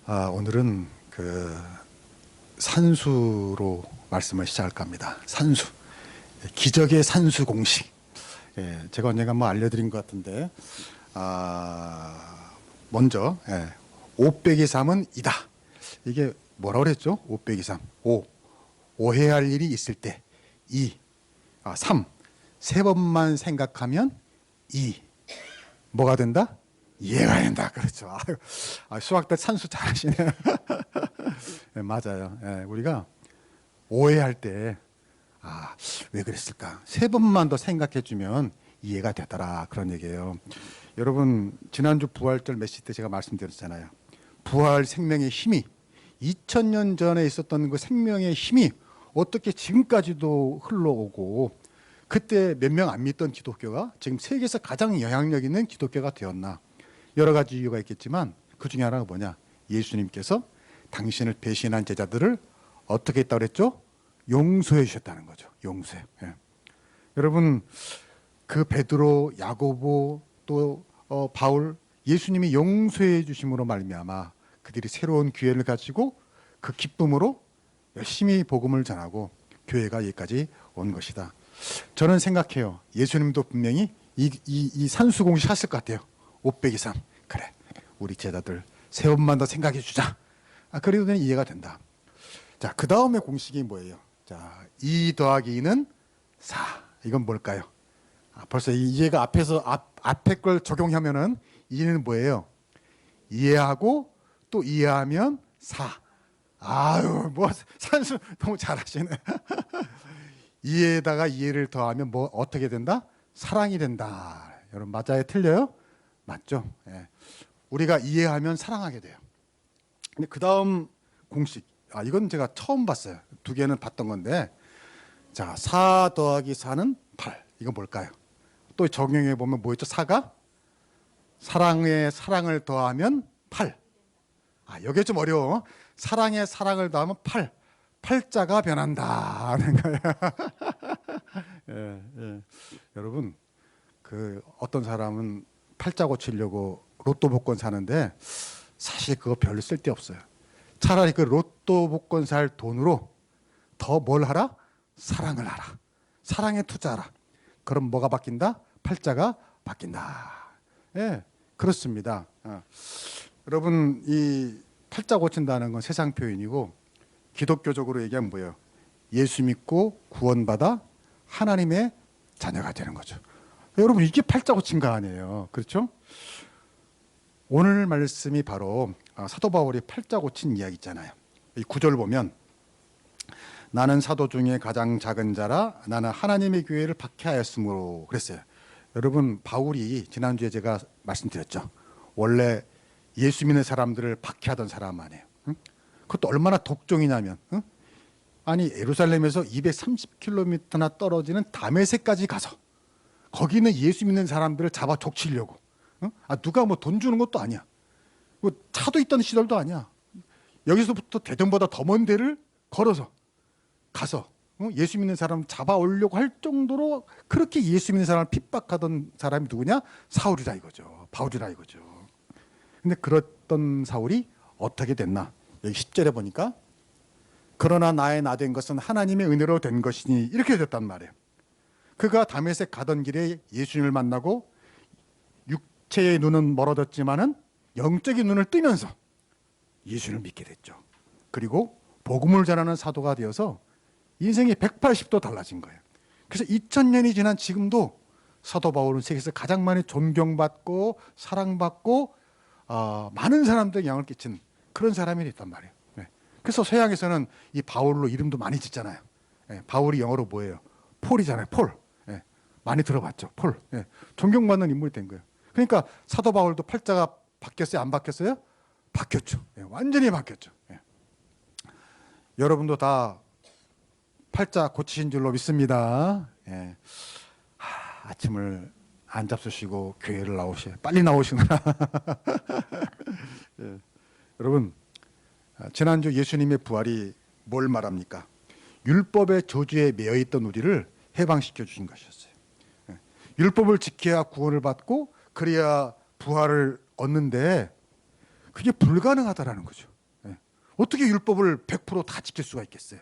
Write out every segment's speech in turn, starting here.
오늘은 산수로 말씀을 시작할까 합니다. 산수, 기적의 산수 공식. 제가 언젠가 알려드린 것 같은데, 먼저 5 빼기 3은 이다. 이게 뭐라고 그랬죠? 5 빼기 3. 5. 오해할 일이 있을 때 2. 3. 세 번만 생각하면 2. 뭐가 된다? 이해가 된다. 그렇죠. 수학 때 산수 잘하시네. 네, 맞아요. 우리가 오해할 때, 왜 그랬을까? 세 번만 더 생각해 주면 이해가 되더라. 그런 얘기예요. 여러분, 지난주 부활절 메시지 때 제가 말씀드렸잖아요. 부활 생명의 힘이 2000년 전에 있었던 그 생명의 힘이 어떻게 지금까지도 흘러오고, 그때 몇 명 안 믿던 기독교가 지금 세계에서 가장 영향력 있는 기독교가 되었나? 여러 가지 이유가 있겠지만 그 중에 하나가 뭐냐? 예수님께서 당신을 배신한 제자들을 어떻게 했다고 그랬죠? 용서해 주셨다는 거죠. 용서해. 여러분, 그 베드로, 야고보, 또 바울, 예수님이 용서해 주심으로 말미암아 그들이 새로운 기회를 가지고 그 기쁨으로 열심히 복음을 전하고 교회가 여기까지 온 것이다. 저는 생각해요. 예수님도 분명히 이 산수공식 하실 것 같아요. 5 빼기 3. 그래, 우리 제자들 세 번만 더 생각해 주자. 그래도 그냥 이해가 된다. 자, 그 다음에 공식이 뭐예요? 자, 2 더하기 2는 4. 이건 뭘까요? 벌써 이해가 앞에 걸 적용하면은 2는 뭐예요? 이해하고 또 이해하면 4. 아유, 산수 너무 잘하시네. 이해에다가 이해를 더하면 어떻게 된다? 사랑이 된다. 여러분, 맞아요? 틀려요? 맞죠? 우리가 이해하면 사랑하게 돼요. 근데 그 다음 공식, 이건 제가 처음 봤어요. 두 개는 봤던 건데, 자, 4 더하기 4는 8. 이건 뭘까요? 또 적용해 보면 뭐였죠? 4가 사랑에 사랑을 더하면 8. 여기 좀 어려워. 사랑에 사랑을 더하면 8. 팔자가 변한다 하는 거예요. 여러분, 어떤 사람은 팔자 고치려고 로또 복권 사는데 사실 그거 별로 쓸데없어요. 차라리 그 로또 복권 살 돈으로 더 뭘 하라? 사랑을 하라. 사랑에 투자하라. 그럼 뭐가 바뀐다? 팔자가 바뀐다. 그렇습니다. 여러분, 이 팔자 고친다는 건 세상 표현이고 기독교적으로 얘기하면 뭐예요? 예수 믿고 구원받아 하나님의 자녀가 되는 거죠. 여러분, 이게 팔자 고친 거 아니에요. 그렇죠? 오늘 말씀이 바로 사도 바울이 팔자 고친 이야기 있잖아요. 이 구절 보면 나는 사도 중에 가장 작은 자라 나는 하나님의 교회를 박해하였으므로 그랬어요. 여러분, 바울이 지난주에 제가 말씀드렸죠. 원래 예수 믿는 사람들을 박해하던 사람 아니에요. 응? 그것도 얼마나 독종이냐면, 응? 아니, 예루살렘에서 230km나 떨어지는 다메섹까지 가서 거기는 예수 믿는 사람들을 잡아 족치려고, 응? 누가 돈 주는 것도 아니야. 차도 있던 시절도 아니야. 여기서부터 대전보다 더 먼 데를 걸어서 가서 예수 믿는 사람 잡아오려고 할 정도로 그렇게 예수 믿는 사람을 핍박하던 사람이 누구냐? 사울이라 이거죠. 바울이라 이거죠. 근데 그랬던 사울이 어떻게 됐나? 여기 10절에 보니까 그러나 나의 나 된 것은 하나님의 은혜로 된 것이니 이렇게 됐단 말이에요. 그가 다메섹 가던 길에 예수님을 만나고 육체의 눈은 멀어졌지만은 영적인 눈을 뜨면서 예수를 믿게 됐죠. 그리고 복음을 전하는 사도가 되어서 인생이 180도 달라진 거예요. 그래서 2000년이 지난 지금도 사도 바울은 세계에서 가장 많이 존경받고 사랑받고 많은 사람들에게 영향을 끼친 그런 사람이 됐단 말이에요. 그래서 서양에서는 이 바울로 이름도 많이 짓잖아요. 바울이 영어로 뭐예요? 폴이잖아요. 폴. 많이 들어봤죠. 폴. 존경받는 인물이 된 거예요. 그러니까 사도 바울도 팔자가 바뀌었어요? 안 바뀌었어요? 바뀌었죠. 완전히 바뀌었죠. 여러분도 다 팔자 고치신 줄로 믿습니다. 아침을 안 잡수시고 교회를 빨리 나오시느라. 여러분, 지난주 예수님의 부활이 뭘 말합니까? 율법의 저주에 매여 있던 우리를 해방시켜 주신 것이었어요. 율법을 지켜야 구원을 받고 그래야 부활을 얻는데 그게 불가능하다라는 거죠. 예. 어떻게 율법을 100%다 지킬 수가 있겠어요?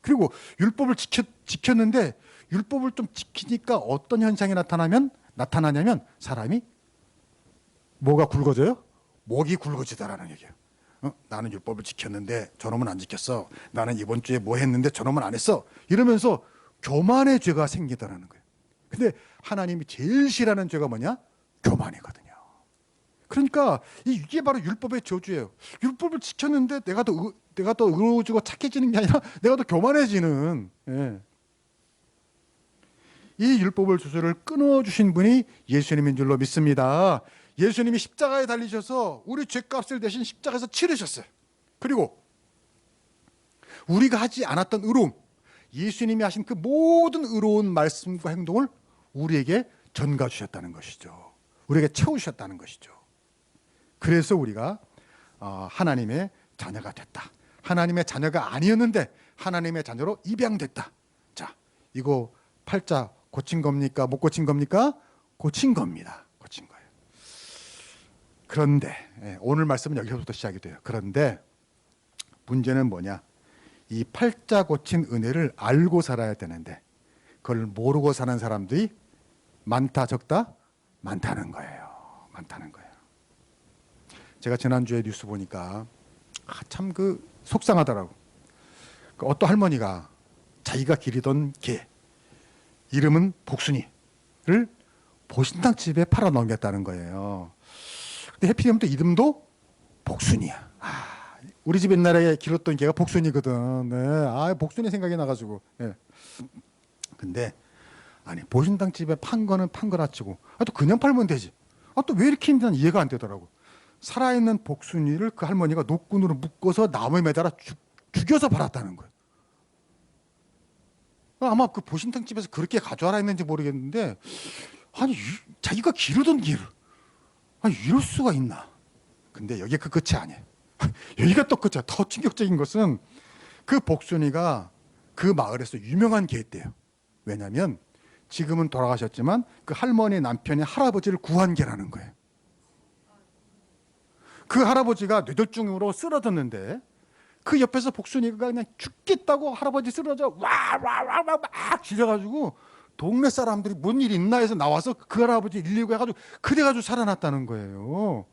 그리고 율법을 지켰는데 율법을 좀 지키니까 어떤 현상이 나타나냐면 사람이 뭐가 굵어져요? 목이 굵어지다라는 얘기예요. 나는 율법을 지켰는데 저놈은 안 지켰어. 나는 이번 주에 뭐 했는데 저놈은 안 했어. 이러면서 교만의 죄가 생기더라는 거예요. 근데 하나님이 제일 싫어하는 죄가 뭐냐? 교만이거든요. 그러니까 이게 바로 율법의 저주예요. 율법을 지켰는데 내가 더 의로워지고 착해지는 게 아니라 내가 더 교만해지는. 예. 이 율법을 저주를 끊어주신 분이 예수님인 줄로 믿습니다. 예수님이 십자가에 달리셔서 우리 죄값을 대신 십자가에서 치르셨어요. 그리고 우리가 하지 않았던 의로움, 예수님이 하신 그 모든 의로운 말씀과 행동을 우리에게 전가 주셨다는 것이죠. 우리에게 채우셨다는 것이죠. 그래서 우리가 하나님의 자녀가 됐다. 하나님의 자녀가 아니었는데 하나님의 자녀로 입양됐다. 자, 이거 팔자 고친 겁니까? 못 고친 겁니까? 고친 겁니다. 고친 거예요. 그런데 오늘 말씀은 여기서부터 시작이 돼요. 그런데 문제는 뭐냐? 이 팔자 고친 은혜를 알고 살아야 되는데 그걸 모르고 사는 사람들이 많다 적다? 많다는 거예요. 많다는 거예요. 제가 지난주에 뉴스 보니까 참 속상하더라고. 어떤 할머니가 자기가 기르던 개 이름은 복순이를 보신탕집에 팔아 넘겼다는 거예요. 근데 해피하면 또 이름도 복순이야. 우리 집 옛날에 길렀던 개가 복순이거든. 네. 복순이 생각이 나가지고. 네. 근데 아니 보신탕집에 판 거는 판 거라 치고 또 그냥 팔면 되지. 또 왜 이렇게 힘드나 이해가 안 되더라고. 살아있는 복순이를 그 할머니가 노끈으로 묶어서 나무에 매달아 죽여서 팔았다는 거예요. 아마 그 보신탕집에서 그렇게 가져와라 했는지 모르겠는데 아니 자기가 기르던 개를 이럴 수가 있나. 근데 여기가 그 끝이 아니에요. 여기가 또 끝이야. 더 충격적인 것은 그 복순이가 그 마을에서 유명한 개였대요. 왜냐하면 지금은 돌아가셨지만 그 할머니 남편이 할아버지를 구한 개라는 거예요. 그 할아버지가 뇌졸중으로 쓰러졌는데 그 옆에서 복순이가 그냥 죽겠다고 할아버지 쓰러져 와와와와 막 지려가지고 동네 사람들이 뭔 일 있나 해서 나와서 그 할아버지 119 해가지고 그래가지고 살아났다는 거예요.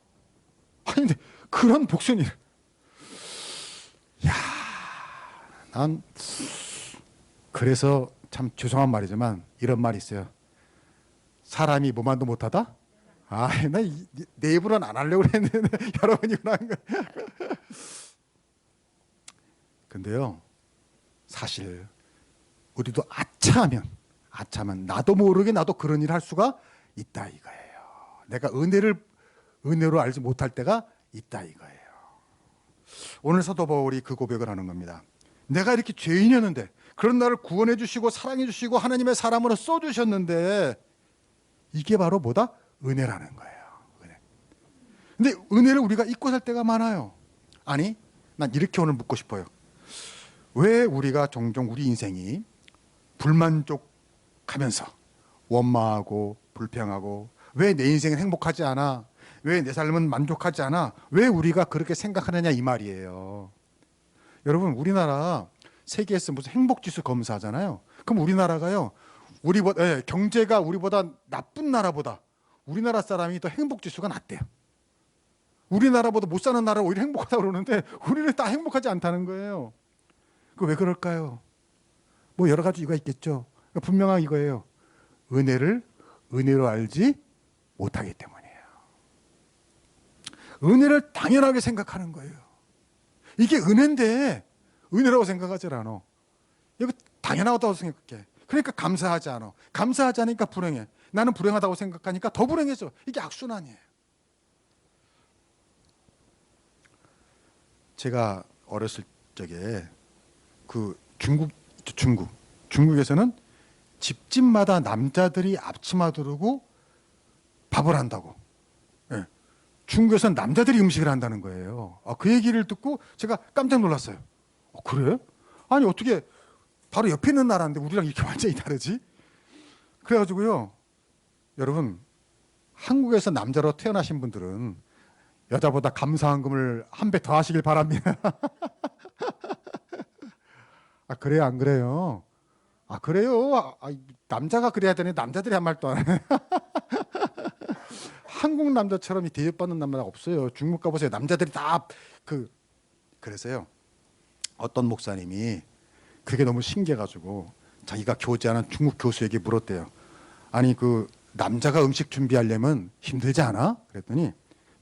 아니 근데 그런 복순이를 난 그래서 참 죄송한 말이지만 이런 말이 있어요. 사람이 뭐만도 못하다? 나 내 입으로는 안 하려고 했는데 여러분이 그런 거. 근데요, 사실 우리도 아차하면 나도 모르게 나도 그런 일을 할 수가 있다 이거예요. 내가 은혜로 알지 못할 때가 있다 이거예요. 오늘 사도 바울이 그 고백을 하는 겁니다. 내가 이렇게 죄인이었는데 그런 나를 구원해 주시고 사랑해 주시고 하나님의 사람으로 써주셨는데 이게 바로 뭐다? 은혜라는 거예요. 은혜. 근데 은혜를 우리가 잊고 살 때가 많아요. 아니, 난 이렇게 오늘 묻고 싶어요. 왜 우리가 종종 우리 인생이 불만족하면서 원망하고 불평하고 왜 내 인생은 행복하지 않아? 왜 내 삶은 만족하지 않아? 왜 우리가 그렇게 생각하느냐 이 말이에요. 여러분 우리나라 세계에서 무슨 행복지수 검사하잖아요. 그럼 우리나라가요. 경제가 우리보다 나쁜 나라보다 우리나라 사람이 더 행복지수가 낮대요. 우리나라보다 못 사는 나라가 오히려 행복하다고 그러는데 우리는 다 행복하지 않다는 거예요. 그 왜 그럴까요? 뭐 여러 가지 이유가 있겠죠. 분명한 이거예요. 은혜로 알지 못하기 때문이에요. 은혜를 당연하게 생각하는 거예요. 이게 은혜인데 은혜라고 생각하지 않아. 이거 당연하다고 생각해. 그러니까 감사하지 않아. 감사하지 않으니까 불행해. 나는 불행하다고 생각하니까 더 불행해져. 이게 악순환이에요. 제가 어렸을 적에 중국에서는 집집마다 남자들이 앞치마 두르고 밥을 한다고. 예. 중국에서는 남자들이 음식을 한다는 거예요. 그 얘기를 듣고 제가 깜짝 놀랐어요. 그래? 아니 어떻게 바로 옆에 있는 나라인데 우리랑 이렇게 완전히 다르지? 그래가지고요. 여러분 한국에서 남자로 태어나신 분들은 여자보다 감사한 금을 한 배 더 하시길 바랍니다. 아, 그래요, 안 그래요? 아, 그래요? 남자가 그래야 되네. 남자들이 한 말도 안 해. 한국 남자처럼 대접받는 남자가 없어요. 중국 가보세요. 남자들이 다 그, 그래서요. 어떤 목사님이 그게 너무 신기해가지고 자기가 교제하는 중국 교수에게 물었대요. 아니, 그 남자가 음식 준비하려면 힘들지 않아? 그랬더니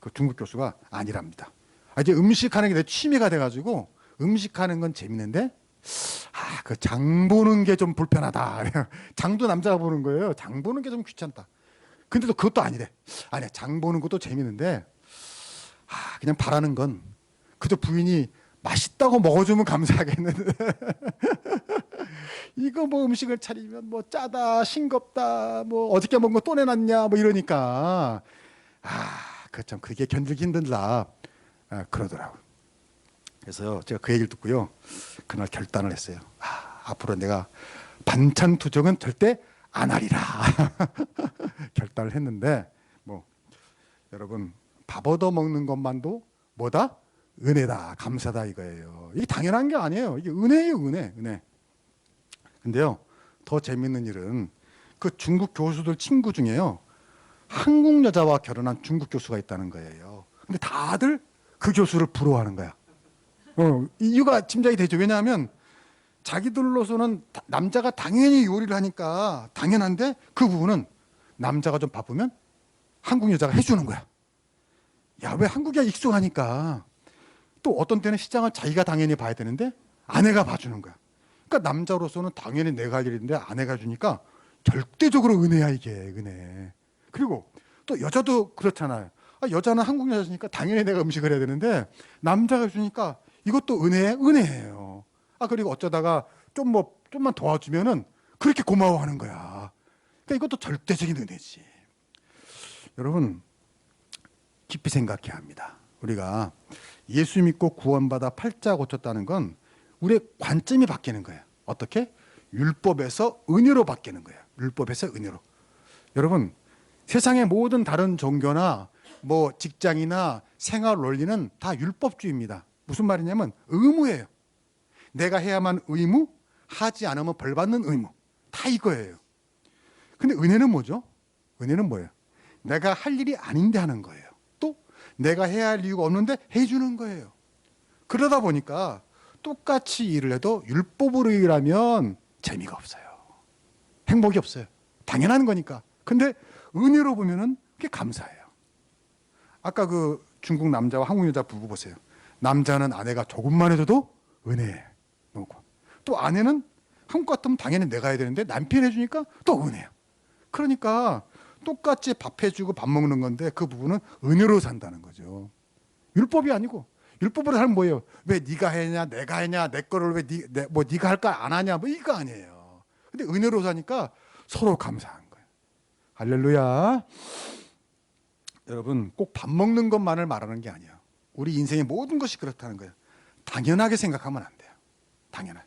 그 중국 교수가 아니랍니다. 이제 음식하는 게 내 취미가 돼가지고 음식하는 건 재밌는데 그 장 보는 게 좀 불편하다. 장도 남자가 보는 거예요. 장 보는 게 좀 귀찮다. 근데도 그것도 아니래. 아니야, 장 보는 것도 재밌는데 그냥 바라는 건 그저 부인이 맛있다고 먹어주면 감사하겠는데 이거 뭐 음식을 차리면 뭐 짜다, 싱겁다, 뭐 어저께 먹은 거 또 내놨냐, 뭐 이러니까 그참 그게 견디기 힘들다 그러더라고. 그래서 제가 그 얘기를 듣고요, 그날 결단을 했어요. 앞으로 내가 반찬 투정은 절대 안 하리라. 결단을 했는데 뭐 여러분 밥 얻어 먹는 것만도 뭐다? 은혜다, 감사다 이거예요. 이게 당연한 게 아니에요. 이게 은혜예요, 은혜. 근데요, 더 재밌는 일은 그 중국 교수들 친구 중에요, 한국 여자와 결혼한 중국 교수가 있다는 거예요. 근데 다들 그 교수를 부러워하는 거야. 이유가 짐작이 되죠. 왜냐하면 자기들로서는 남자가 당연히 요리를 하니까 당연한데 그 부분은 남자가 좀 바쁘면 한국 여자가 해주는 거야. 야, 왜 한국이야? 익숙하니까. 또 어떤 때는 시장을 자기가 당연히 봐야 되는데 아내가 봐주는 거야. 그러니까 남자로서는 당연히 내가 할 일인데 아내가 주니까 절대적으로 은혜야, 이게 은혜. 그리고 또 여자도 그렇잖아요. 여자는 한국 여자니까 당연히 내가 음식을 해야 되는데 남자가 주니까 이것도 은혜예요. 그리고 어쩌다가 좀만 도와주면은 그렇게 고마워하는 거야. 그러니까 이것도 절대적인 은혜지. 여러분 깊이 생각해야 합니다. 우리가 예수 믿고 구원받아 팔자 고쳤다는 건 우리의 관점이 바뀌는 거예요. 어떻게? 율법에서 은혜로 바뀌는 거예요. 율법에서 은혜로. 여러분 세상의 모든 다른 종교나 뭐 직장이나 생활 원리는 다 율법주의입니다. 무슨 말이냐면 의무예요. 내가 해야만 의무, 하지 않으면 벌 받는 의무. 다 이거예요. 근데 은혜는 뭐죠? 은혜는 뭐예요? 내가 할 일이 아닌데 하는 거예요. 또 내가 해야 할 이유가 없는데 해주는 거예요. 그러다 보니까 똑같이 일을 해도 율법으로 일하면 재미가 없어요. 행복이 없어요. 당연한 거니까. 근데 은혜로 보면은 그게 감사해요. 아까 그 중국 남자와 한국 여자 부부 보세요. 남자는 아내가 조금만 해줘도 은혜해. 또 아내는 한국 같으면 당연히 내가 해야 되는데 남편이 해주니까 또 은혜야. 그러니까 똑같이 밥 해주고 밥 먹는 건데 그 부분은 은혜로 산다는 거죠. 율법이 아니고. 율법으로 하면 뭐예요? 왜 네가 해냐, 내가 해냐, 내 거를 왜 네가 할까 안 하냐, 뭐 이거 아니에요. 근데 은혜로 사니까 서로 감사한 거예요. 할렐루야. 여러분 꼭 밥 먹는 것만을 말하는 게 아니에요. 우리 인생의 모든 것이 그렇다는 거예요. 당연하게 생각하면 안 돼요. 당연하게.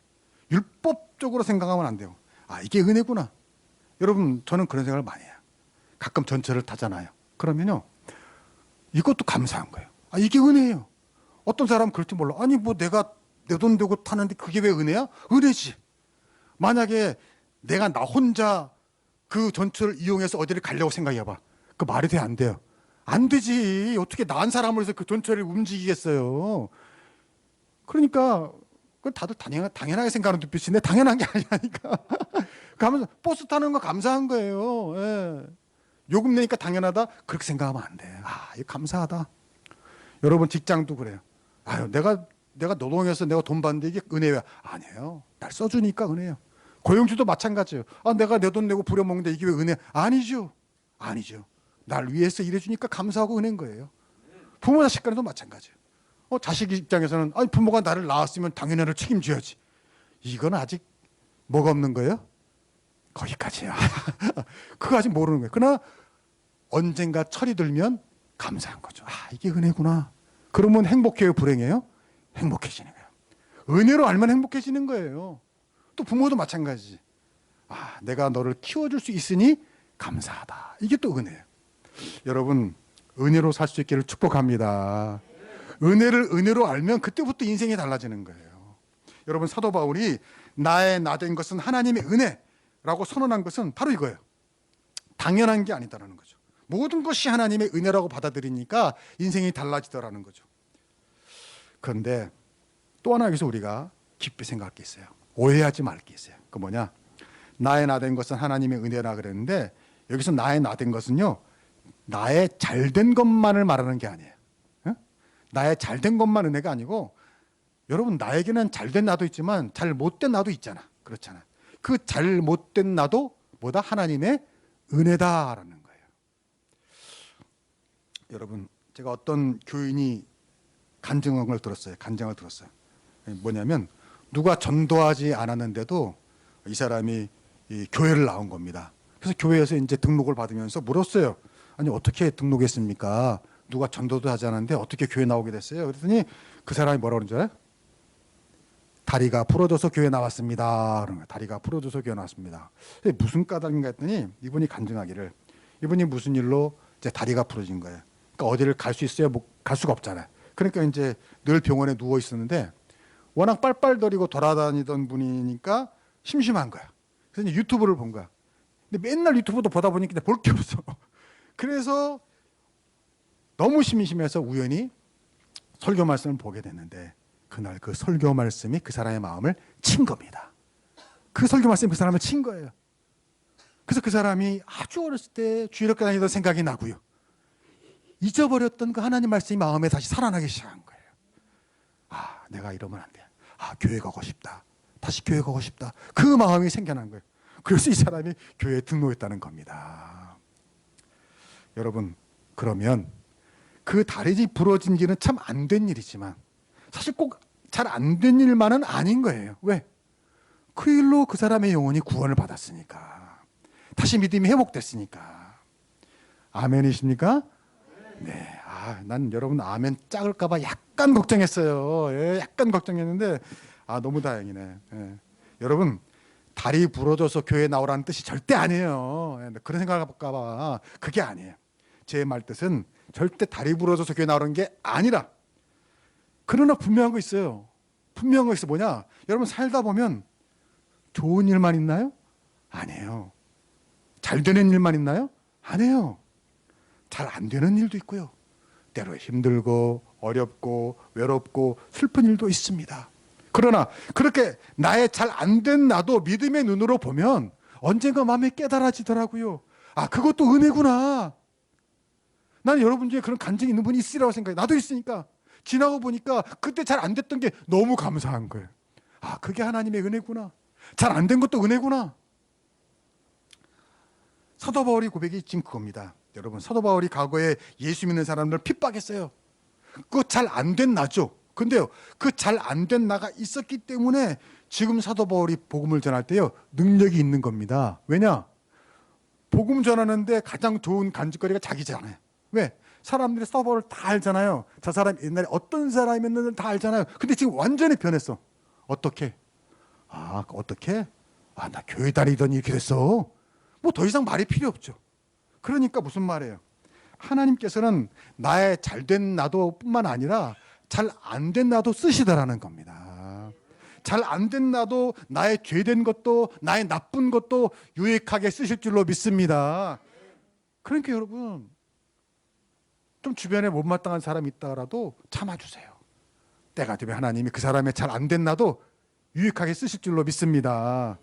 율법적으로 생각하면 안 돼요. 이게 은혜구나. 여러분 저는 그런 생각을 많이 해요. 가끔 전철을 타잖아요. 그러면요 이것도 감사한 거예요. 이게 은혜예요. 어떤 사람은 그럴지 몰라. 아니 뭐 내가 내 돈 대고 타는데 그게 왜 은혜야? 은혜지. 만약에 내가 나 혼자 그 전철을 이용해서 어디를 가려고 생각해봐. 그 말이 돼? 안 돼요? 안 되지. 어떻게 나은 사람을 해서 그 전철을 움직이겠어요. 그러니까 그걸 다들 당연하게 생각하는 눈빛인데 당연한 게 아니라니까. 가면서 버스 타는 거 감사한 거예요. 예. 요금 내니까 당연하다? 그렇게 생각하면 안 돼. 이거 감사하다. 여러분 직장도 그래요. 내가 노동해서 내가 돈 받는데 이게 은혜야? 아니에요. 날 써주니까 은혜예요. 고용주도 마찬가지예요. 내가 내 돈 내고 부려먹는데 이게 왜 은혜야? 아니죠. 날 위해서 일해주니까 감사하고 은혜인 거예요. 부모 자식 간에도 마찬가지예요. 자식 입장에서는 부모가 나를 낳았으면 당연히 나를 책임져야지. 이건 아직 뭐가 없는 거예요? 거기까지야. 그거 아직 모르는 거예요. 그러나 언젠가 철이 들면 감사한 거죠. 이게 은혜구나. 그러면 행복해요, 불행해요? 행복해지는 거예요. 은혜로 알면 행복해지는 거예요. 또 부모도 마찬가지지. 내가 너를 키워줄 수 있으니 감사하다. 이게 또 은혜예요. 여러분 은혜로 살 수 있기를 축복합니다. 은혜를 은혜로 알면 그때부터 인생이 달라지는 거예요. 여러분, 사도 바울이 나의 나 된 것은 하나님의 은혜라고 선언한 것은 바로 이거예요. 당연한 게 아니다라는 거죠. 모든 것이 하나님의 은혜라고 받아들이니까 인생이 달라지더라는 거죠. 그런데 또 하나 여기서 우리가 깊이 생각할 게 있어요. 오해하지 말 게 있어요. 그 뭐냐? 나의 나 된 것은 하나님의 은혜라 그랬는데 여기서 나의 나 된 것은요, 나의 잘된 것만을 말하는 게 아니에요. 응? 나의 잘된 것만 은혜가 아니고, 여러분, 나에게는 잘된 나도 있지만 잘 못된 나도 있잖아. 그렇잖아. 그 잘 못된 나도 뭐다? 하나님의 은혜다라는 거예요. 여러분, 제가 어떤 교인이 간증을 들었어요. 뭐냐면 누가 전도하지 않았는데도 이 사람이 이 교회를 나온 겁니다. 그래서 교회에서 이제 등록을 받으면서 물었어요. 아니, 어떻게 등록했습니까? 누가 전도도 하지 않았는데 어떻게 교회 나오게 됐어요? 그랬더니 그 사람이 뭐라고 그러는 줄 알아요? 다리가 부러져서 교회 나왔습니다. 그런 거예요. 다리가 부러져서 교회 나왔습니다. 무슨 까닭인가 했더니 이분이 간증하기를, 이분이 무슨 일로 이제 다리가 부러진 거예요. 그러니까 어디를 갈 수 있어요? 뭐 갈 수가 없잖아요. 그러니까 이제 늘 병원에 누워 있었는데 워낙 빨빨거리고 돌아다니던 분이니까 심심한 거야. 그래서 이제 유튜브를 본 거야. 근데 맨날 유튜브도 보다 보니까 볼 게 없어. 그래서 너무 심심해서 우연히 설교 말씀을 보게 됐는데 그날 그 설교 말씀이 그 사람의 마음을 친 겁니다. 그 설교 말씀이 그 사람을 친 거예요. 그래서 그 사람이 아주 어렸을 때 주일학교 다니던 생각이 나고요. 잊어버렸던 그 하나님 말씀이 마음에 다시 살아나기 시작한 거예요. 아, 내가 이러면 안 돼. 아, 교회 가고 싶다. 다시 교회 가고 싶다. 그 마음이 생겨난 거예요. 그래서 이 사람이 교회에 등록했다는 겁니다. 여러분, 그러면 그 다리 부러진 일은 참 안 된 일이지만 사실 꼭 잘 안 된 일만은 아닌 거예요. 왜? 그 일로 그 사람의 영혼이 구원을 받았으니까. 다시 믿음이 회복됐으니까. 아멘이십니까? 네. 아, 난 여러분 아멘 작을까봐 약간 걱정했어요. 예, 약간 걱정했는데 너무 다행이네. 예. 여러분, 다리 부러져서 교회 나오라는 뜻이 절대 아니에요. 예, 그런 생각할까봐 그게 아니에요. 제 말 뜻은 절대 다리 부러져서 교회 나오는 게 아니라, 그러나 분명한 거 있어요. 분명한 거 있어. 뭐냐? 여러분, 살다 보면 좋은 일만 있나요? 아니에요. 잘 되는 일만 있나요? 아니에요. 잘 안 되는 일도 있고요. 때로 힘들고 어렵고 외롭고 슬픈 일도 있습니다. 그러나 그렇게 나의 잘 안 된 나도 믿음의 눈으로 보면 언젠가 마음에 깨달아지더라고요. 아, 그것도 은혜구나. 나는 여러분 중에 그런 간증이 있는 분이 있으리라고 생각해요. 나도 있으니까. 지나고 보니까 그때 잘 안 됐던 게 너무 감사한 거예요. 아, 그게 하나님의 은혜구나. 잘 안 된 것도 은혜구나. 사도 바울의 고백이 지금 그겁니다. 여러분, 사도 바울이 과거에 예수 믿는 사람들을 핍박했어요. 그거 잘 안 된 나죠. 근데요, 그 잘 안 된 나가 있었기 때문에 지금 사도 바울이 복음을 전할 때요, 능력이 있는 겁니다. 왜냐? 복음 전하는데 가장 좋은 간증거리가 자기잖아요. 왜? 사람들이 사도 바울을 다 알잖아요. 저 사람 옛날에 어떤 사람이었는지 다 알잖아요. 근데 지금 완전히 변했어. 어떻게? 아, 어떻게? 아, 나 교회 다니더니 이렇게 됐어. 뭐 더 이상 말이 필요 없죠. 그러니까 무슨 말이에요? 하나님께서는 나의 잘된 나도 뿐만 아니라 잘 안 된 나도 쓰시더라는 겁니다. 잘 안 된 나도, 나의 죄된 것도, 나의 나쁜 것도 유익하게 쓰실 줄로 믿습니다. 그러니까 여러분, 좀 주변에 못마땅한 사람이 있다라도 참아주세요. 때가 되면 하나님이 그 사람의 잘 안 된 나도 유익하게 쓰실 줄로 믿습니다.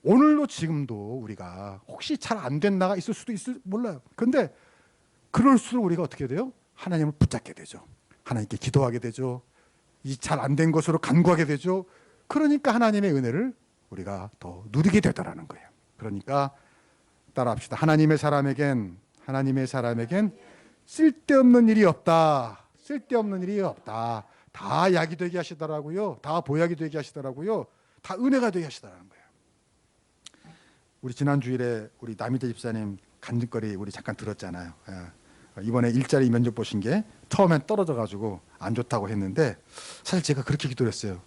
오늘도 지금도 우리가 혹시 잘 안 된 나가 있을 수도 몰라요. 그런데 그럴수록 우리가 어떻게 돼요? 하나님을 붙잡게 되죠. 하나님께 기도하게 되죠. 이 잘 안 된 것으로 간구하게 되죠. 그러니까 하나님의 은혜를 우리가 더 누리게 되더라는 거예요. 그러니까 따라합시다. 하나님의 사람에겐 쓸데없는 일이 없다. 쓸데없는 일이 없다. 다 약이 되게 하시더라고요. 다 보약이 되게 하시더라고요. 다 은혜가 되게 하시더라는 거예요. 우리 지난 주일에 우리 남희대 집사님 간증거리 우리 잠깐 들었잖아요. 이번에 일자리 면접 보신 게 처음엔 떨어져가지고 안 좋다고 했는데 사실 제가 그렇게 기도했어요.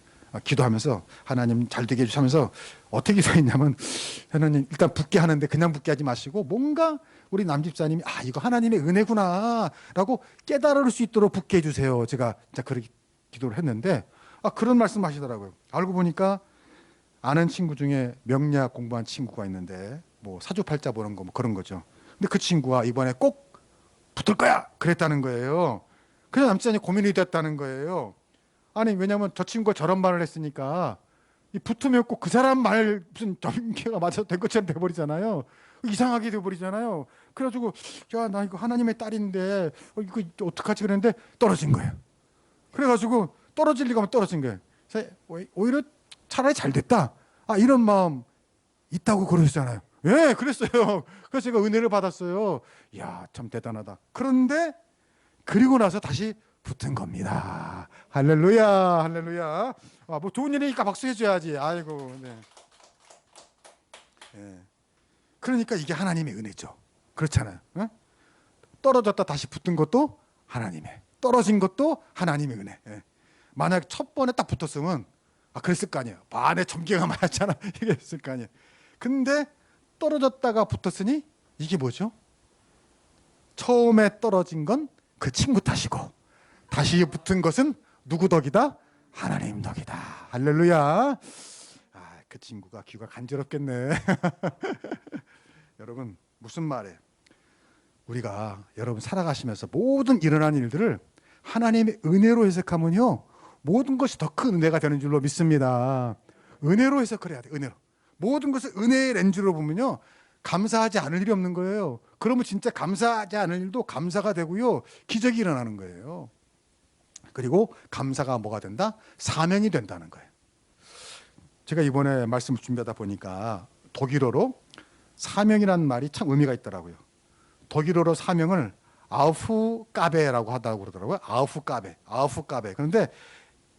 기도하면서 하나님 잘 되게 해주시 하면서 어떻게 기도했냐면, 하나님 일단 붙게 하는데 그냥 붙게 하지 마시고 뭔가 우리 남집사님이 이거 하나님의 은혜구나 라고 깨달을 수 있도록 붙게 해주세요. 제가 진짜 그렇게 기도를 했는데 그런 말씀 하시더라고요. 알고 보니까 아는 친구 중에 명리학 공부한 친구가 있는데 뭐 사주팔자 보는 거 뭐 그런 거죠. 근데 그 친구가 이번에 꼭 붙을 거야 그랬다는 거예요. 그래서 남자친이 고민이 됐다는 거예요. 아니 왜냐면 저 친구가 저런 말을 했으니까 이 붙으면 꼭 그 사람 말 무슨 전개가 맞아서 된 것처럼 돼버리잖아요. 이상하게 돼버리잖아요. 그래가지고 야 나 이거 하나님의 딸인데 이거 어떡하지 그랬는데 떨어진 거예요. 그래가지고 떨어질 리가 없으면 떨어진 거예요. 그래서 오히려 차라리 잘 됐다. 이런 마음 있다고 그러셨잖아요. 예, 그랬어요. 그래서 제가 은혜를 받았어요. 야, 참 대단하다. 그런데 그리고 나서 다시 붙은 겁니다. 할렐루야, 할렐루야. 뭐 좋은 일이니까 박수 해줘야지. 아이고, 네. 예. 그러니까 이게 하나님의 은혜죠. 그렇잖아요. 예? 떨어졌다 다시 붙은 것도 하나님의, 떨어진 것도 하나님의 은혜. 예. 만약 첫 번에 딱 붙었으면 그랬을 거 아니에요. 반에 점괘가 맞았잖아. 이게 있을 거 아니에요. 근데 떨어졌다가 붙었으니 이게 뭐죠? 처음에 떨어진 건 그 친구 탓이고 다시 붙은 것은 누구 덕이다? 하나님 덕이다. 할렐루야. 그 친구가 귀가 간지럽겠네. 여러분 무슨 말이에요? 우리가 여러분 살아가시면서 모든 일어난 일들을 하나님의 은혜로 해석하면요 모든 것이 더 큰 은혜가 되는 줄로 믿습니다. 은혜로 해석을 해야 돼. 은혜로. 모든 것을 은혜의 렌즈로 보면요 감사하지 않을 일이 없는 거예요. 그러면 진짜 감사하지 않을 일도 감사가 되고요 기적이 일어나는 거예요. 그리고 감사가 뭐가 된다? 사명이 된다는 거예요. 제가 이번에 말씀을 준비하다 보니까 독일어로 사명이라는 말이 참 의미가 있더라고요. 독일어로 사명을 아우프가베라고 하다고 그러더라고요. 아우프가베. 그런데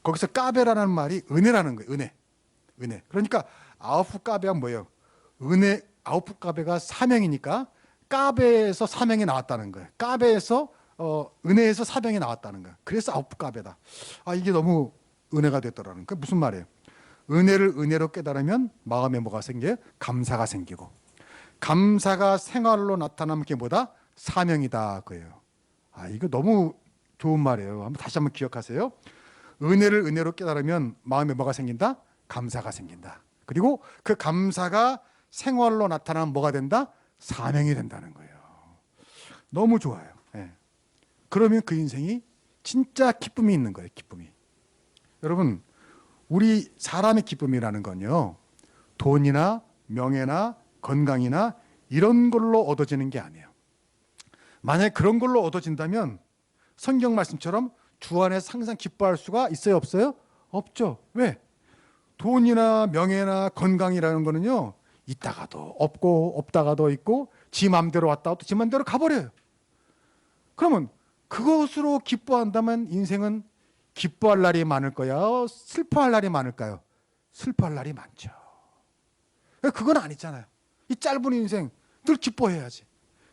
거기서 까베라는 말이 은혜라는 거예요. 은혜. 그러니까 아우프가베가 뭐예요? 은혜. 아우프가베가 사명이니까 까베에서 사명이 나왔다는 거예요. 까베에서 은혜에서 사명이 나왔다는 거예요. 그래서 아우프가베다. 이게 너무 은혜가 됐더라는 거예요. 무슨 말이에요? 은혜를 은혜로 깨달으면 마음에 뭐가 생겨요? 감사가 생기고, 감사가 생활로 나타나는 게 뭐다? 사명이다 그예요. 이거 너무 좋은 말이에요. 다시 한번 기억하세요. 은혜를 은혜로 깨달으면 마음에 뭐가 생긴다? 감사가 생긴다. 그리고 그 감사가 생활로 나타나면 뭐가 된다? 사명이 된다는 거예요. 너무 좋아요. 예. 그러면 그 인생이 진짜 기쁨이 있는 거예요. 기쁨이. 여러분 우리 사람의 기쁨이라는 건요 돈이나 명예나 건강이나 이런 걸로 얻어지는 게 아니에요. 만약에 그런 걸로 얻어진다면 성경 말씀처럼 주 안에서 항상 기뻐할 수가 있어요? 없어요? 없죠. 왜? 돈이나 명예나 건강이라는 거는요 있다가도 없고 없다가도 있고 지 맘대로 왔다가 또 지 맘대로 가버려요. 그러면 그것으로 기뻐한다면 인생은 기뻐할 날이 많을 거야? 슬퍼할 날이 많을까요? 슬퍼할 날이 많죠. 그건 아니잖아요. 이 짧은 인생 늘 기뻐해야지.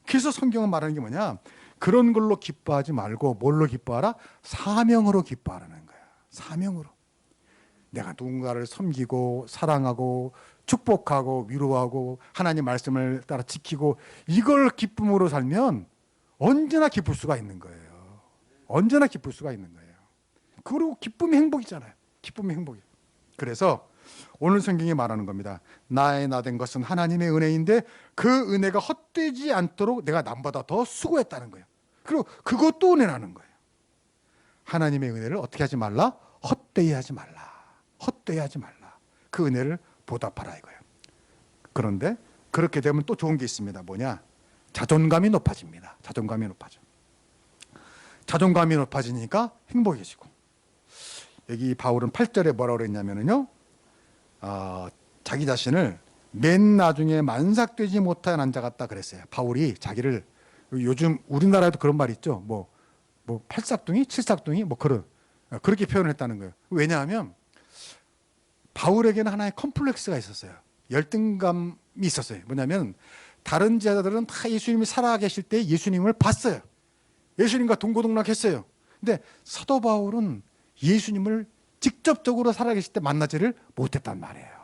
그래서 성경은 말하는 게 뭐냐? 그런 걸로 기뻐하지 말고 뭘로 기뻐하라? 사명으로 기뻐하라는 거야. 사명으로. 내가 누군가를 섬기고 사랑하고 축복하고 위로하고 하나님 말씀을 따라 지키고 이걸 기쁨으로 살면 언제나 기쁠 수가 있는 거예요. 언제나 기쁠 수가 있는 거예요. 그리고 기쁨이 행복이잖아요. 기쁨이 행복이에요. 그래서 오늘 성경이 말하는 겁니다. 나의 나된 것은 하나님의 은혜인데 그 은혜가 헛되지 않도록 내가 남보다 더 수고했다는 거예요. 그리고 그것도 은혜라는 거예요. 하나님의 은혜를 어떻게 하지 말라? 헛되이 하지 말라. 헛되이 하지 말라. 그 은혜를 보답하라 이거예요. 그런데 그렇게 되면 또 좋은 게 있습니다. 뭐냐? 자존감이 높아집니다. 자존감이 높아져. 자존감이 높아지니까 행복해지고. 여기 바울은 8절에 뭐라고 그랬냐면요. 자기 자신을 맨 나중에 만삭되지 못한 남자 같다 그랬어요. 바울이 자기를 요즘 우리나라에도 그런 말이 있죠. 뭐 팔싹둥이, 칠싹둥이 뭐 그렇게 표현을 했다는 거예요. 왜냐하면 바울에게는 하나의 컴플렉스가 있었어요. 열등감이 있었어요. 뭐냐면 다른 제자들은 다 예수님이 살아계실 때 예수님을 봤어요. 예수님과 동고동락했어요. 근데 사도 바울은 예수님을 직접적으로 살아계실 때 만나지를 못했단 말이에요.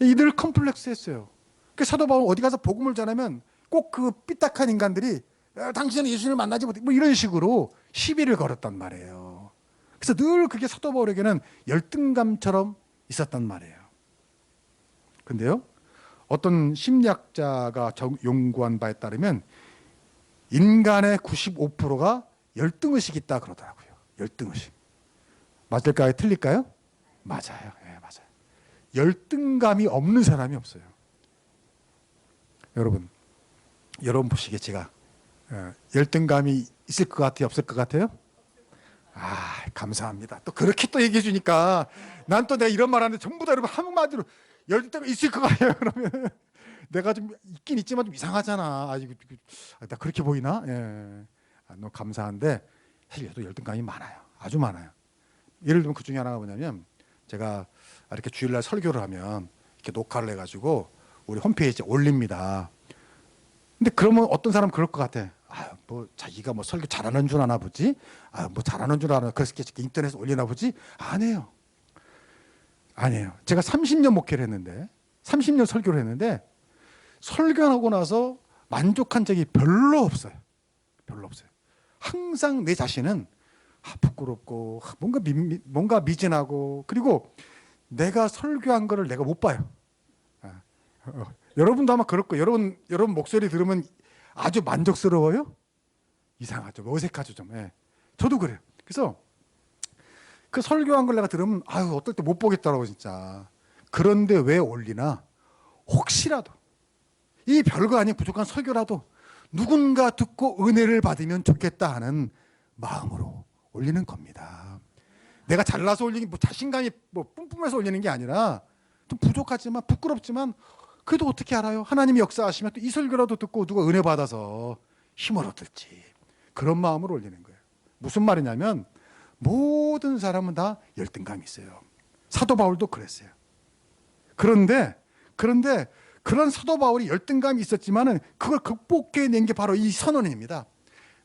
이들 컴플렉스했어요. 그 사도 바울 어디 가서 복음을 전하면 꼭 그 삐딱한 인간들이 당신은 예수님을 만나지 못해 뭐 이런 식으로 시비를 걸었단 말이에요. 그래서 늘 그게 사도 바울에게는 열등감처럼 있었단 말이에요. 근데요, 어떤 심리학자가 연구한 바에 따르면 인간의 95%가 열등의식이 있다 그러더라고요. 열등의식. 맞을까요? 틀릴까요? 맞아요. 네, 맞아요. 열등감이 없는 사람이 없어요. 여러분 보시기에 제가 열등감이 있을 것 같아요? 없을 것 같아요? 아, 감사합니다. 또 그렇게 또 얘기해 주니까 난 또 내가 이런 말 하는데 전부 다 여러분 한마디로 열등 있을 것 같아요. 그러면 내가 좀 있긴 있지만 좀 이상하잖아. 나 그렇게 보이나? 예. 너무 감사한데 사실 저도 열등감이 많아요. 아주 많아요. 예를 들면 그 중에 하나가 뭐냐면 제가 이렇게 주일날 설교를 하면 이렇게 녹화를 해가지고 우리 홈페이지에 올립니다. 근데 그러면 어떤 사람은 그럴 것 같아. 뭐 자기가 뭐 설교 잘하는 줄 아나 보지? 뭐 잘하는 줄 아나 그래서 인터넷에 올리나 보지? 아니에요. 제가 30년 목회를 했는데 30년 설교를 했는데 설교하고 나서 만족한 적이 별로 없어요. 별로 없어요. 항상 내 자신은 부끄럽고 뭔가 미진하고 그리고 내가 설교한 거를 내가 못 봐요. 여러분도 아마 그럴 거예요. 여러분 목소리 들으면 아주 만족스러워요? 이상하죠. 어색하죠 좀. 예. 저도 그래요. 그래서 그 설교한 걸 내가 들으면 어떨 때 못 보겠더라고 진짜. 그런데 왜 올리나? 혹시라도 이 별거 아닌 부족한 설교라도 누군가 듣고 은혜를 받으면 좋겠다 하는 마음으로 올리는 겁니다. 내가 잘나서 올리는 뭐 자신감이 뭐 뿜뿜해서 올리는 게 아니라 좀 부족하지만 부끄럽지만 그래도 어떻게 알아요? 하나님이 역사하시면 또 이 설교라도 듣고 누가 은혜 받아서 힘을 얻을지 그런 마음으로 올리는 거예요. 무슨 말이냐면 모든 사람은 다 열등감이 있어요. 사도 바울도 그랬어요. 그런데 그런 사도 바울이 열등감이 있었지만은 그걸 극복해낸 게 바로 이 선언입니다.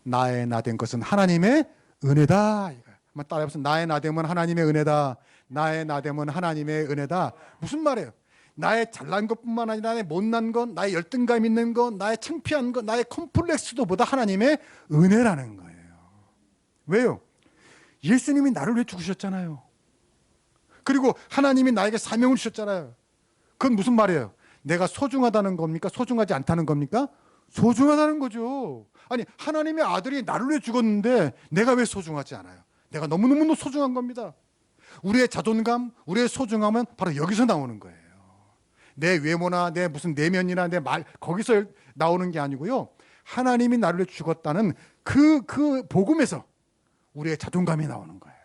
나의 나된 것은 하나님의 은혜다. 한번 따라해보세요. 나의 나됨은 하나님의 은혜다. 나의 나됨은 하나님의 은혜다. 무슨 말이에요? 나의 잘난 것뿐만 아니라 나의 못난 것, 나의 열등감 있는 것, 나의 창피한 것, 나의 컴플렉스도 보다 하나님의 은혜라는 거예요. 왜요? 예수님이 나를 위해 죽으셨잖아요. 그리고 하나님이 나에게 사명을 주셨잖아요. 그건 무슨 말이에요? 내가 소중하다는 겁니까? 소중하지 않다는 겁니까? 소중하다는 거죠. 아니, 하나님의 아들이 나를 위해 죽었는데 내가 왜 소중하지 않아요? 내가 너무너무 소중한 겁니다. 우리의 자존감, 우리의 소중함은 바로 여기서 나오는 거예요. 내 외모나 내 무슨 내면이나 내 말 거기서 나오는 게 아니고요. 하나님이 나를 위해 죽었다는 그 복음에서 우리의 자존감이 나오는 거예요.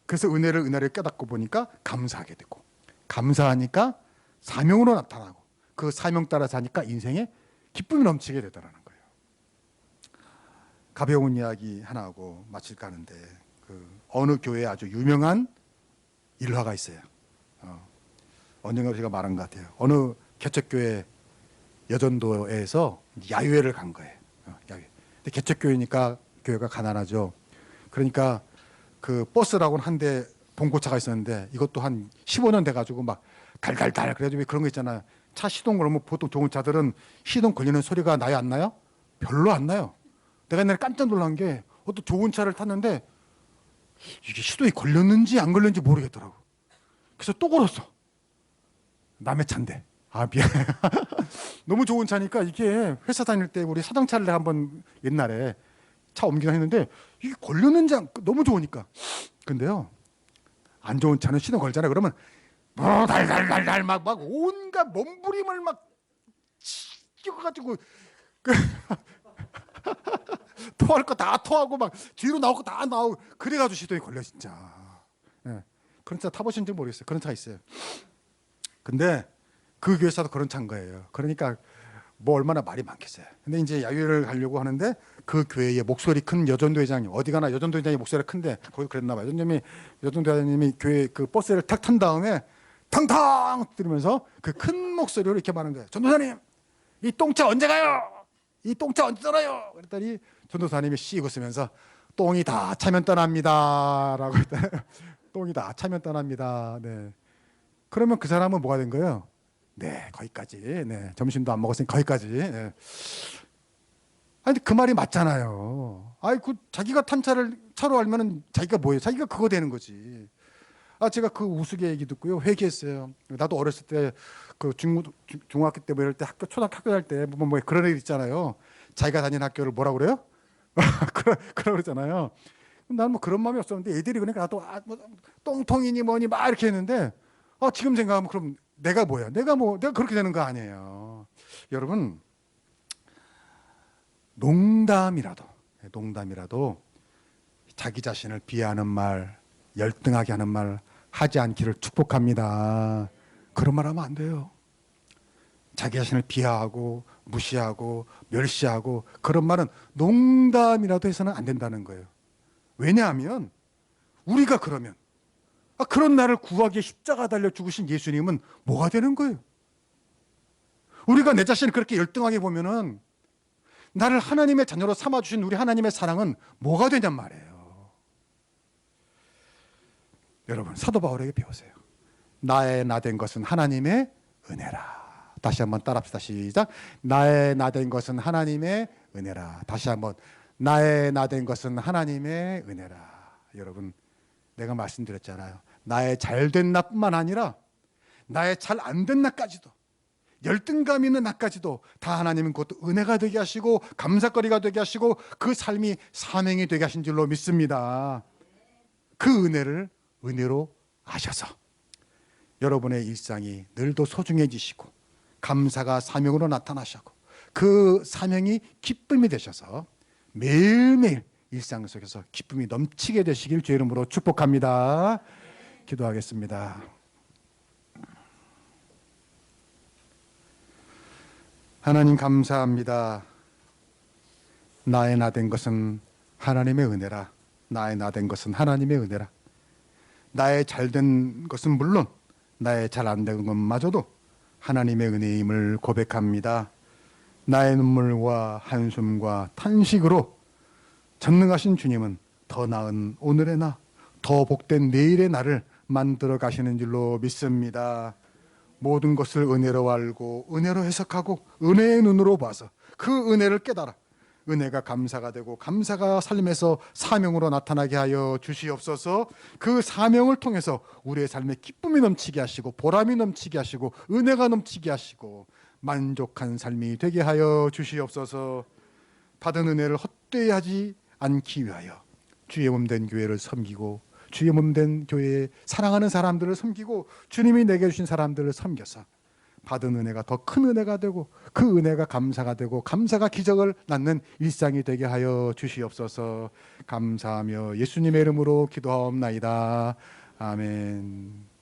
그래서 은혜를 깨닫고 보니까 감사하게 되고 감사하니까 사명으로 나타나고 그 사명 따라 사니까 인생에 기쁨이 넘치게 되더라는 거예요. 가벼운 이야기 하나 하고 마칠까 하는데 어느 교회에 아주 유명한 일화가 있어요. 언젠가 제가 말한 것 같아요. 어느 개척교회 여전도에서 야유회를 간 거예요. 야유회. 근데 개척교회니까 교회가 가난하죠. 그러니까 그 버스라고는 한 대 봉고차가 있었는데 이것도 한 15년 돼가지고 막 달달달 그래가지고 왜 그런 거 있잖아요. 차 시동 걸으면 보통 좋은 차들은 시동 걸리는 소리가 나요 안 나요? 별로 안 나요. 내가 옛날에 깜짝 놀란 게 어떤 좋은 차를 탔는데 이게 시동이 걸렸는지 안 걸렸는지 모르겠더라고. 그래서 또 걸었어. 남의 차인데. 미안해. 너무 좋은 차니까 이게 회사 다닐 때 우리 사장차를 한번 옛날에 차 옮기긴 했는데 이게 걸렸는지 너무 좋으니까. 근데요. 안 좋은 차는 시동 걸잖아요. 그러면 달달달달 막 온갖 몸부림을 막 찍어가지고 토할 거 다 토하고 막 뒤로 나올 거 다 나오고 그래가지고 시동이 걸려 진짜. 예. 그런 차 타보신지 모르겠어요. 그런 차 있어요. 근데 그 교회사도 그런 차인 거예요. 그러니까 뭐 얼마나 말이 많겠어요. 근데 이제 야유회를 가려고 하는데 그 교회의 목소리 큰 여전도 회장님 어디 가나 여전도 회장이 목소리가 큰데 거기 그랬나 봐요. 여전도 회장님이 교회 그 버스를 탁 탄 다음에 탕탕 들으면서 그 큰 목소리로 이렇게 말하는 거예요. 전도사님 이 똥차 언제 가요? 이 똥차 언제 떠나요? 그랬더니 전도사님이 씩 웃으면서 똥이 다 차면 떠납니다라고 했잖아요. 똥이 다 차면 떠납니다. 네. 그러면 그 사람은 뭐가 된 거예요? 네, 거기까지. 네, 점심도 안 먹었으니 거기까지. 네. 아니, 그 말이 맞잖아요. 아이, 그 자기가 탄 차로 알면은 자기가 뭐예요? 자기가 그거 되는 거지. 아, 제가 그 우스개 얘기 듣고요. 회개했어요. 나도 어렸을 때 그 중학교 때 뭐 이럴 때 초등학교 할 때 뭐 그런 애 있잖아요. 자기가 다니는 학교를 뭐라 그래요? 그러잖아요. 나는 뭐 그런 마음이 없었는데 애들이 그러니까 나도 뭐 똥통이니 뭐니 막 이렇게 했는데 지금 생각하면 그럼 내가 뭐야? 내가 그렇게 되는 거 아니에요. 여러분, 농담이라도 자기 자신을 비하하는 말, 열등하게 하는 말 하지 않기를 축복합니다. 그런 말 하면 안 돼요. 자기 자신을 비하하고 무시하고 멸시하고 그런 말은 농담이라도 해서는 안 된다는 거예요. 왜냐하면 우리가 그러면 그런 나를 구하기에 십자가 달려 죽으신 예수님은 뭐가 되는 거예요? 우리가 내 자신을 그렇게 열등하게 보면은 나를 하나님의 자녀로 삼아주신 우리 하나님의 사랑은 뭐가 되냔 말이에요. 여러분, 사도 바울에게 배우세요. 나의 나 된 것은 하나님의 은혜라. 다시 한번 따라합시다. 시작. 나의 나 된 것은 하나님의 은혜라. 다시 한번. 나의 나 된 것은 하나님의 은혜라. 여러분, 내가 말씀드렸잖아요. 나의 잘된 나뿐만 아니라 나의 잘 안 된 나까지도, 열등감 있는 나까지도 다 하나님은 그것도 은혜가 되게 하시고 감사거리가 되게 하시고 그 삶이 사명이 되게 하신 줄로 믿습니다. 그 은혜를 은혜로 아셔서 여러분의 일상이 늘도 소중해지시고 감사가 사명으로 나타나시고 그 사명이 기쁨이 되셔서 매일매일 일상 속에서 기쁨이 넘치게 되시길 주의 이름으로 축복합니다. 기도하겠습니다. 하나님 감사합니다. 나의 나 된 것은 하나님의 은혜라. 나의 나 된 것은 하나님의 은혜라. 나의 잘된 것은 물론 나의 잘 안 된 것마저도 하나님의 은혜임을 고백합니다. 나의 눈물과 한숨과 탄식으로 전능하신 주님은 더 나은 오늘의 나, 더 복된 내일의 나를 만들어 가시는 줄로 믿습니다. 모든 것을 은혜로 알고 은혜로 해석하고 은혜의 눈으로 봐서 그 은혜를 깨달아 은혜가 감사가 되고 감사가 삶에서 사명으로 나타나게 하여 주시옵소서. 그 사명을 통해서 우리의 삶에 기쁨이 넘치게 하시고 보람이 넘치게 하시고 은혜가 넘치게 하시고 만족한 삶이 되게 하여 주시옵소서. 받은 은혜를 헛되이 하지 않기 위하여 주의 몸된 교회를 섬기고 주의 몸된 교회에 사랑하는 사람들을 섬기고 주님이 내게 주신 사람들을 섬겨서 받은 은혜가 더 큰 은혜가 되고 그 은혜가 감사가 되고 감사가 기적을 낳는 일상이 되게 하여 주시옵소서. 감사하며 예수님의 이름으로 기도하옵나이다. 아멘.